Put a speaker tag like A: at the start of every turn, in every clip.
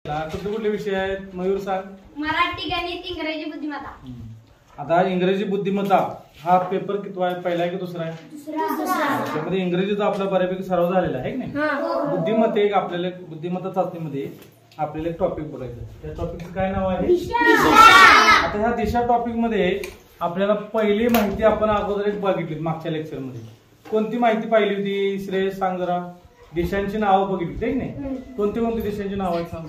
A: कुठले विषय आहेत मयूर सांग?
B: मराठी, गणित, इंग्रजी, बुद्धिमत्ता.
A: आता इंग्रजी बुद्धिमत्ता हा पेपर कितवा आहे? पहिला आहे की दुसरा आहे?
B: दुसरा.
A: त्यामध्ये इंग्रजीचा आपला बऱ्यापैकी सराव झालेला आहे की नाही? बुद्धिमत्ता एक आपल्याला बुद्धिमत्ता चाचणीमध्ये आपल्याला एक टॉपिक बघायचं. त्या टॉपिकचं काय नाव आहे? आता ह्या दिशा टॉपिक मध्ये आपल्याला पहिली माहिती आपण अगोदर एक बघितली मागच्या लेक्चर मध्ये. कोणती माहिती पाहिली होती श्रेयस सांग जरा? दिशांची नावं बघितली की नाही? कोणती कोणती दिशांची नावं आहेत सांग?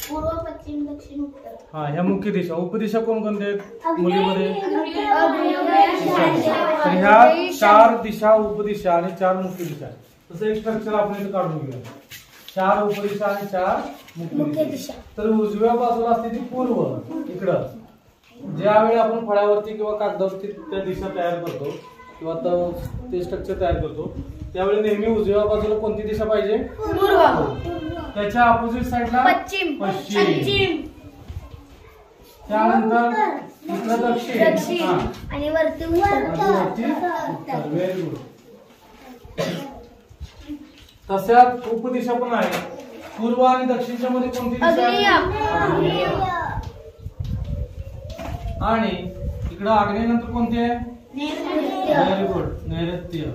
B: पूर्व, पश्चिम, दक्षिण, उत्तर.
A: हा, ह्या मुख्य दिशा. उपदिशा कोणकोणत्या आहेत मुलीमध्ये? तर ह्या 4 दिशा उपदिशा आणि 4 मुख्य दिशा. तसं एक स्ट्रक्चर आपण इथे काढून घेऊया. 4 उपदिशा आणि 4 मुख्य दिशा. तर उजव्या बाजूला असते ती पूर्व. इकडं ज्यावेळी आपण फळ्यावरती किंवा कागदावरती त्या दिशा तयार करतो किंवा ते स्ट्रक्चर तयार करतो त्यावेळी नेहमी उजव्या बाजूला कोणती दिशा पाहिजे?
B: पूर्व.
A: त्याच्या अपोजिट साईडला पश्चिम. त्यानंतर इकडं दक्षिण
B: आणि वरती उत्तर.
A: Very good. तशाच उपदिशा पण आहे. पूर्व आणि दक्षिणच्या मध्ये कोणती दिशा आहे? आणि इकडं आग्नेय नंतर कोणती आहे? व्हेरी गुड, नैऋत्य.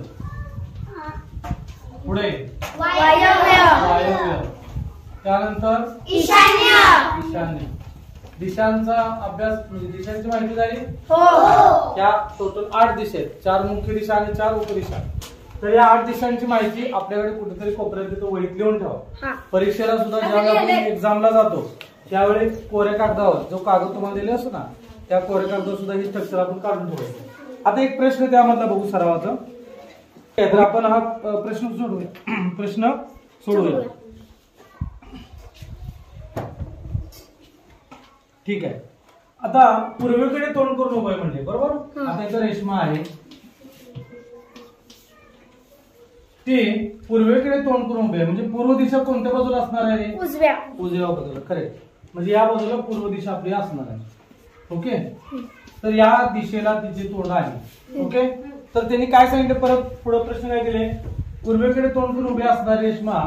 A: पुढे वायव्य. त्यानंतर ईशान्य. दिशांचा अभ्यास म्हणजे दिशांची माहिती झाली. त्या टोटल 8 दिशा आहेत. 4 मुख्य दिशा आणि 4 उपदिशा. तर या 8 दिशांची माहिती आपल्याकडे कुठेतरी कोपऱ्यात तिथं वहीत लिहून ठेवा. परीक्षेला सुद्धा ज्यावेळी आपण एक्झामला जातो त्यावेळी कोऱ्या कागदावर जो कागद तुम्हाला दिले असतो ना त्या कोऱ्या कागदावर सुद्धा ही स्ट्रक्चर आपण काढून ठेवायचं. आता एक प्रश्न त्यामधला बघू सरावाचा. तर आपण हा प्रश्न सोडवूया. ठीक आहे. आता पूर्वेकडे तोंड करून उभं आहे म्हणजे बरोबर. आता इथं रेश्मा आहे ते पूर्वेकडे तोंड करून उभे आहे म्हणजे पूर्व दिशा कोणत्या बाजूला असणार आहे? उजव्या बाजूला. करेक्ट. म्हणजे या बाजूला पूर्व दिशा आपली असणार आहे. ओके. तर या दिशेला तिचे तोंड आहे. ओके. तर त्यांनी काय सांगितलं परत पुढे प्रश्न काय दिले? पूर्वेकडे तोंड करून उभे असणारे रेश्मा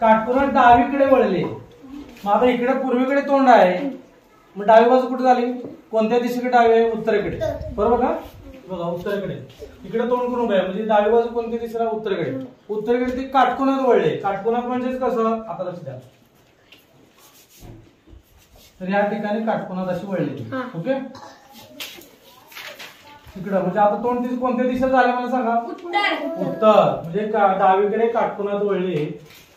A: काटकोनात डावीकडे वळले. मग आता इकडे पूर्वेकडे तोंड आहे मग डावी बाजू कुठे झाली? कोणत्या दिशेकडे डावी आहे? उत्तरेकडे. बरोबर का? बघा उत्तरेकडे. इकडे तोंड करून उभे आहे म्हणजे डावी बाजू कोणत्या दिशेला? उत्तरेकडे. उत्तरेकडे ते काटकोनात वळले. काटकोनात म्हणजेच कसं? आता लक्ष द्या. तर या ठिकाणी काटकोनात अशी वळली. ओके. इकडं म्हणजे आता तोंड तिथे कोणत्या दिशेला झाले मला सांगा? उत्तर. म्हणजे डावीकडे काटकोनात वळली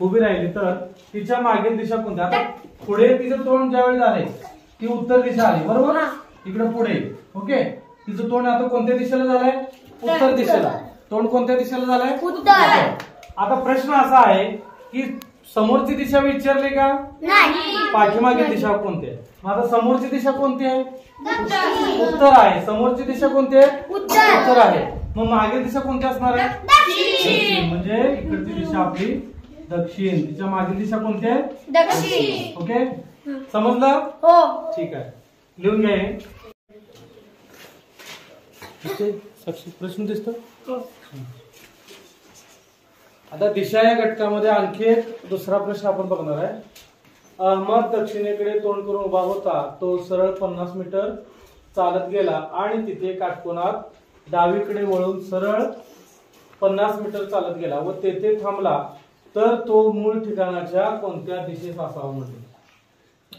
A: उभी राहिली तर तिच्या मागील दिशा कोणत्या? आता पुढे तिचं तोंड ज्यावेळी झाले ती उत्तर दिशा आली. बरोबर. इकडे पुढे. ओके. तिचं तोंड आता कोणत्या दिशेला झालंय? उत्तर दिशेला. तोंड कोणत्या दिशेला झालंय? उत्तर. आता प्रश्न असा आहे की समोरची दिशा विचारली का? पाठीमागील दिशा कोणती आहे? मग आता समोरची दिशा कोणती आहे? उत्तर आहे. समोरची दिशा कोणती आहे? उत्तर आहे. मग मागील दिशा कोणती असणार आहे? दक्षिण. म्हणजे इकडची दिशा आपली दक्षिण. तिच्या मागील दिशा कोणती आहे? दक्षिण. ओके. समजलं? हो. ठीक आहे. लिहून घ्या. प्रश्न दिसतो. आता दिशा या घटकामध्ये आणखी एक दुसरा प्रश्न आपण बघणार आहे. अहमद दक्षिणेकडे तोंड करून उभा होता. तो सरळ 50 मीटर चालत गेला आणि तिथे काटकोनात डावीकडे वळून सरळ 50 मीटर चालत गेला व तेथे थांबला तर तो मूळ ठिकाणाच्या कोणत्या दिशेस असावा म्हणजे.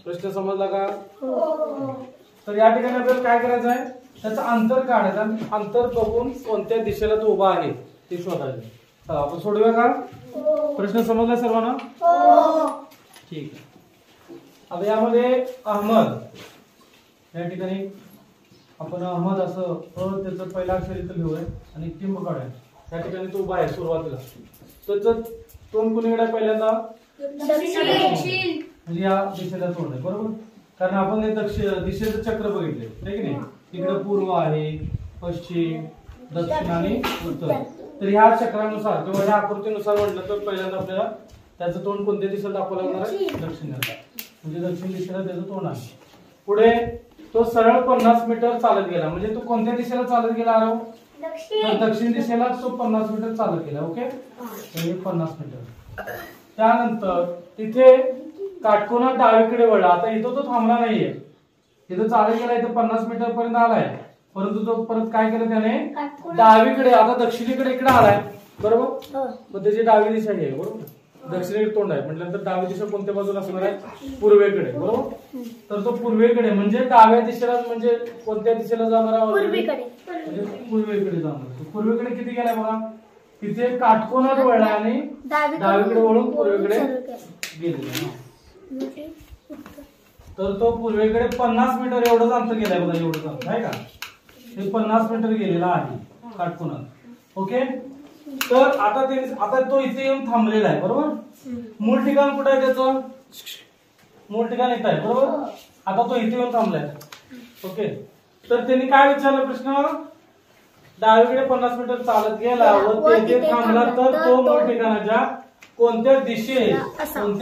A: प्रश्न समजला का? तर या ठिकाणी आपल्याला काय करायचं आहे? त्याचं अंतर काढायचं आणि अंतर बघून कोणत्या दिशेला तो उभा आहे ते शोधायचं. चला आपण सोडूया का? प्रश्न समजला सर्वांना? ठीक आहे. आता यामध्ये अहमद या ठिकाणी आपण अहमद असं त्याचं पहिला अक्षर इथं लिहूया आणि टिंब काढूया. त्या ठिकाणी तो उभा आहे सुरुवातीला. त्याचं तोंड कुणीकडे पहिल्यांदा? म्हणजे या दिशेला तोंड आहे. बरोबर. कारण आपण हे दिशेचं चक्र बघितले नाही की नाही? इकडे पूर्व आहे, पश्चिम, दक्षिण आणि उत्तर. तर ह्या चक्रानुसार किंवा ह्या आकृतीनुसार म्हटलं तर पहिल्यांदा आपल्याला त्याचं तोंड कोणत्या दिशेला दाखवावं लागणार आहे? दक्षिणेला. म्हणजे दक्षिण दिशेला त्याचं तोंड आहे. पुढे तो सरळ 50 मीटर चालत गेला म्हणजे तो कोणत्या दिशेला चालत गेला? दक्षिण दिशेला तो 50 मीटर चालत गेला. ओके. 50 मीटर. त्यानंतर तिथे काटकोनात डावीकडे वळला. आता इथं तो थांबला नाहीये, इथं चालत गेला, इथं 50 मीटर पर्यंत आलाय, परंतु तो परत काय केलं त्याने डावीकडे, आता दक्षिणेकडे इकडे आलाय बरोबर. मग त्याची डावी दिशा आहे बरोबर, दक्षिणेकडे तोंड आहे म्हटल्यानंतर डावी दिशा कोणत्या बाजूला असणार आहे, पूर्वेकडे बरोबर. तर तो पूर्वेकडे म्हणजे डाव्या दिशेला, म्हणजे कोणत्या दिशेला जाणार आहे, म्हणजे पूर्वेकडे जाणार. पूर्वेकडे किती गेलाय बघा, तिथे काटकोनात वळला आणि डावीकडे वळून पूर्वेकडे गेलेला. तर तो पूर्वेकडे 50 मीटर एवढंच अंतर गेलाय बघा, एवढंच अंतर आहे का, हे 50 मीटर गेलेला आहे काटकोनात. ओके. तर आता तो इथे येऊन थांबलेला आहे बरोबर. मूळ ठिकाण कुठं आहे त्याचं, मूळ ठिकाण इथं आहे बरोबर. आता तो इथे येऊन थांबलाय. ओके. तर त्यांनी काय विचारलं प्रश्न, डावीकडे 50 मीटर चालत गेला व तेथे थांबला तर तो मूळ ठिकाणाच्या कोणत्या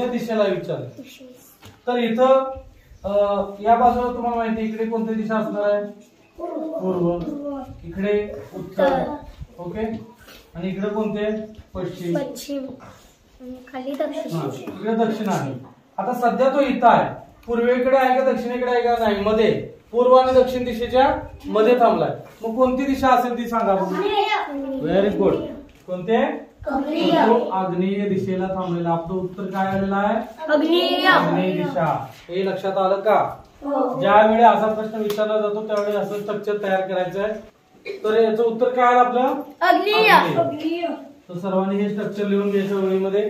A: दिशेला विचारलं. तर इथं या बाजूला तुम्हाला माहिती आहे इकडे कोणती दिशा असणार आहे, पूर्व, इकडे उत्तर. ओके. आणि इकडे कोणते, पश्चिम,
B: खाली दक्षिण,
A: इकडे दक्षिण आहे. आता सध्या तो इथं आहे, पूर्वेकडे आहे का दक्षिणेकडे आहे का, नाही, मध्ये, पूर्व आणि दक्षिण दिशेच्या मध्ये थांबलाय. मग कोणती दिशा असेल ती सांगा. Very good. कोणते, आग्नेय दिशेला थांबलेला. आपलं उत्तर काय आलेलं आहे, आग्नेय दिशा. हे लक्षात आलं का. ज्यावेळी असा प्रश्न विचारला जातो त्यावेळी असं स्ट्रक्चर तयार करायचं आहे. तर याचं उत्तर काय आलं आपलं, आग्नेय. तर सर्वांनी हे स्ट्रक्चर लिहून घ्यायचं वहीमध्ये.